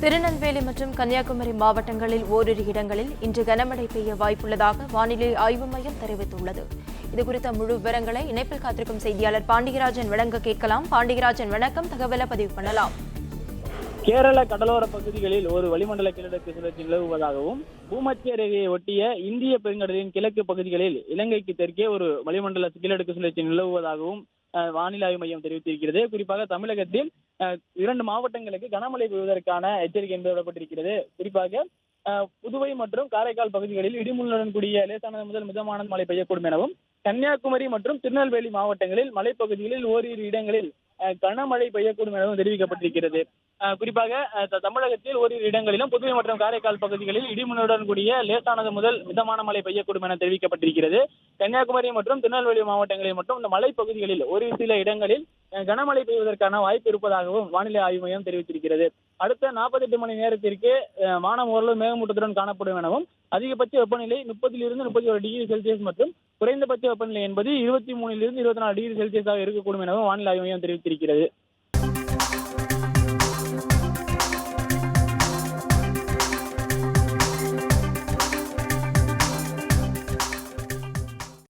திருநெல்வேலி மற்றும் கன்னியாகுமரி மாவட்டங்களில் ஓரிரு இடங்களில் இன்று கனமழை பெய்ய வாய்ப்புள்ளதாக வானிலை ஆய்வு மையம் தெரிவித்துள்ளது. இதுகுறித்த முழு விவரங்களை இணைப்பில் காத்திருக்கும் செய்தியாளர் பாண்டியராஜன் வழங்க கேட்கலாம். பாண்டியராஜன், வணக்கம். தகவலை பதிவு பண்ணலாம். கேரள கடலோர பகுதிகளில் ஒரு வளிமண்டல கிழக்கு சுழற்சி நிலவுவதாகவும் பூமத்திய ரேகையை ஒட்டிய இந்திய பெருங்கடலின் கிழக்கு பகுதிகளில் இலங்கைக்கு தெற்கே ஒரு வளிமண்டல கிழக்கு சுழற்சி நிலவுவதாகவும் வானிலை ஆய்வு மையம் தெரிவித்திருக்கிறது. குறிப்பாக தமிழகத்தில் 2 மாவட்டங்களுக்கு கனமழை பெய்வதற்கான எச்சரிக்கை என்பது விடப்பட்டிருக்கிறது. குறிப்பாக புதுவை மற்றும் காரைக்கால் பகுதிகளில் இடிமுழலுடன் கூடிய லேசானது முதல் மிதமான மழை பெய்யக்கூடும் எனவும், கன்னியாகுமரி மற்றும் திருநெல்வேலி மாவட்டங்களில் மலைப்பகுதிகளில் ஓரிரு இடங்களில் கனமழை பெய்யக்கூடும் எனவும் தெரிவிக்கப்பட்டிருக்கிறது. குறிப்பாக தமிழகத்தில் ஓரிரு இடங்களிலும் புதுவை மற்றும் காரைக்கால் பகுதிகளில் இடிமுழலுடன் கூடிய லேசானது முதல் மிதமான மழை பெய்யக்கூடும் என தெரிவிக்கப்பட்டிருக்கிறது. கன்னியாகுமரி மற்றும் திருநெல்வேலி மாவட்டங்களில் மட்டும் இந்த மலைப்பகுதிகளில் ஒரு சில இடங்களில் கனமழை பெய்வதற்கான வாய்ப்பு இருப்பதாகவும் வானிலை ஆய்வு மையம் தெரிவித்திருக்கிறது. அடுத்த 48 மணி நேரத்திற்கு வானம் ஓரளவு மேகமூட்டத்துடன் காணப்படும் எனவும், அதிகபட்ச வெப்பநிலை 30 to 31 டிகிரி செல்சியஸ் மற்றும் குறைந்தபட்ச வெப்பநிலை என்பது 23 to 24 டிகிரி செல்சியஸாக இருக்கக்கூடும் எனவும் வானிலை ஆய்வு மையம் தெரிவித்திருக்கிறது.